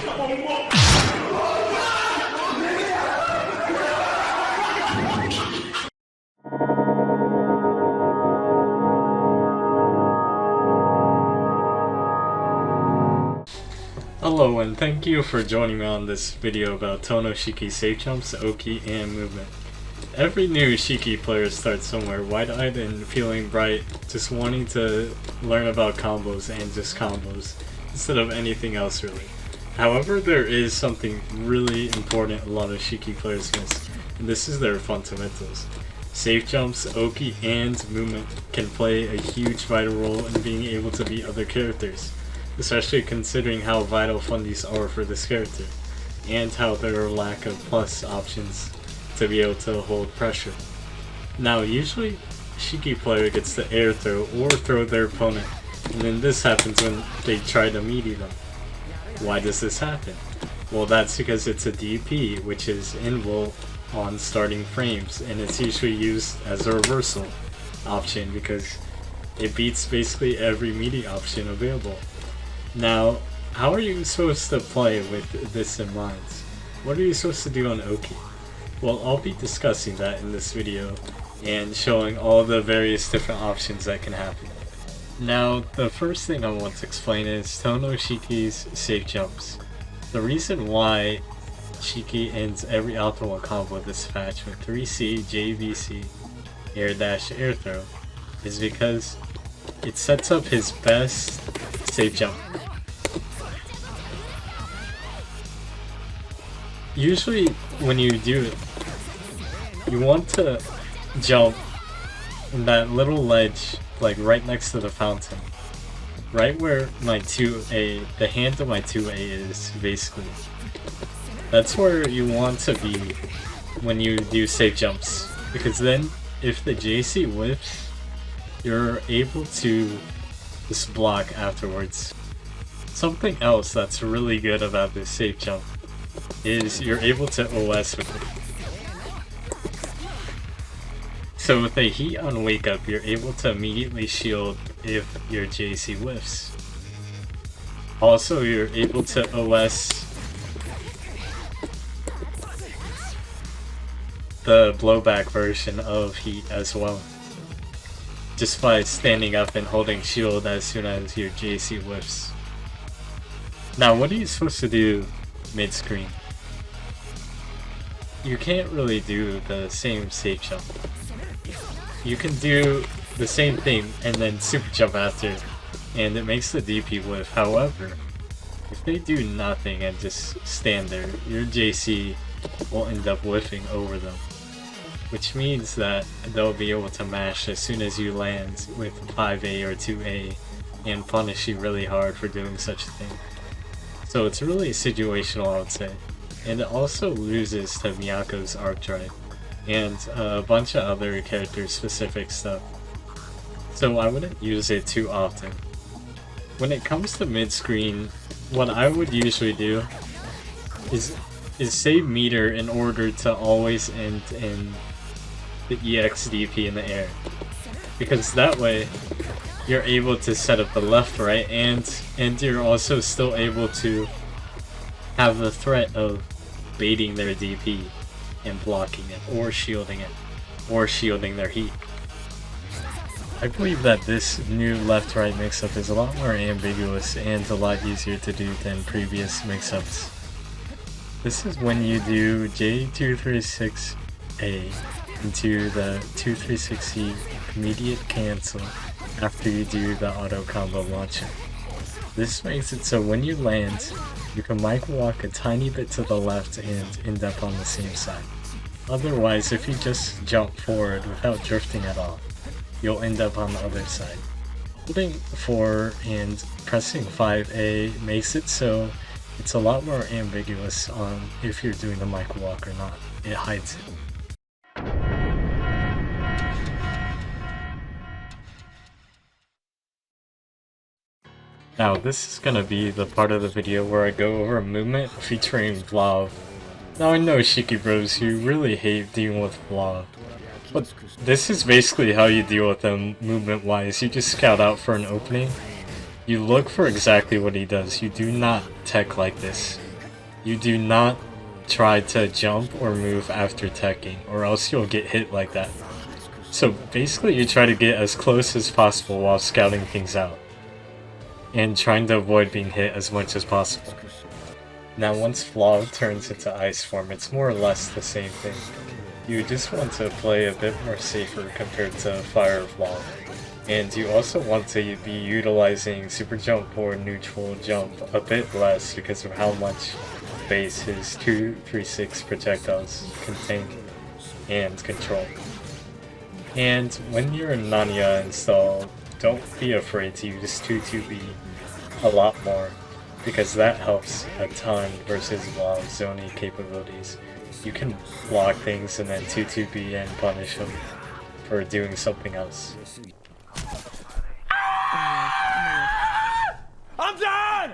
Hello and thank you for joining me on this video about Tohno Shiki safe jumps, Oki, and movement. Every new Shiki player starts somewhere wide-eyed and feeling bright, just wanting to learn about combos and just combos, instead of anything else really. However, there is something really important a lot of Shiki players miss, and this is their fundamentals. Safe jumps, Oki, and movement can play a huge vital role in being able to beat other characters, especially considering how vital fundies are for this character, and how there are lack of plus options to be able to hold pressure. Now usually, Shiki player gets the air throw or throw their opponent, and then this happens when they try to meaty them. Why does this happen? Well, that's because it's a DP, which is invul on starting frames, and it's usually used as a reversal option because it beats basically every meaty option available. Now, how are you supposed to play with this in mind? What are you supposed to do on Oki? Well, I'll be discussing that in this video and showing all the various different options that can happen. Now, the first thing I want to explain is Tohno Shiki's safe jumps. The reason why Shiki ends every optimal combo of this patch with 3C, JVC, air dash, air throw is because it sets up his best safe jump. Usually when you do it, you want to jump in that little ledge, like right next to the fountain. Right where my 2A, the hand of my 2A is, basically. That's where you want to be when you do safe jumps. Because then, if the JC whiffs, you're able to just block afterwards. Something else that's really good about this safe jump is you're able to OS with it. So with a heat on wake up, you're able to immediately shield if your JC whiffs. Also, you're able to OS the blowback version of heat as well, just by standing up and holding shield as soon as your JC whiffs. Now, what are you supposed to do mid-screen? You can't really do the same safe jump. You can do the same thing and then super jump after, and it makes the DP whiff. However, if they do nothing and just stand there, your JC will end up whiffing over them, which means that they'll be able to mash as soon as you land with 5A or 2A and punish you really hard for doing such a thing. So it's really situational, I would say. And it also loses to Miyako's arc drive and a bunch of other character specific stuff. So I wouldn't use it too often. When it comes to mid-screen, what I would usually do is save meter in order to always end in the EXDP in the air. Because that way, you're able to set up the left, right, and you're also still able to have the threat of baiting their DP and blocking it, or shielding their heat. I believe that this new left-right mix-up is a lot more ambiguous and a lot easier to do than previous mix-ups. This is when you do J236A into the 236C immediate cancel after you do the auto combo launcher. This makes it so when you land, you can mic walk a tiny bit to the left and end up on the same side. Otherwise, if you just jump forward without drifting at all, you'll end up on the other side. Holding 4 and pressing 5A makes it so it's a lot more ambiguous on if you're doing the mic walk or not. It hides it. Now this is gonna be the part of the video where I go over a movement featuring Vlav. Now I know Shiki bros, you really hate dealing with Vlav, but this is basically how you deal with them movement wise. You just scout out for an opening, you look for exactly what he does, you do not tech like this. You do not try to jump or move after teching, or else you'll get hit like that. So basically you try to get as close as possible while scouting things out, and trying to avoid being hit as much as possible. Now once Vlog turns into Ice form, it's more or less the same thing. You just want to play a bit more safer compared to Fire Vlog. And you also want to be utilizing Super Jump or Neutral Jump a bit less because of how much space his 236 projectiles contain and control. And when you're in Nanya installed, don't be afraid to use 2-2B a lot more, because that helps a ton versus Vlog's zoning capabilities. You can block things and then 2-2B and punish them for doing something else. I'm done!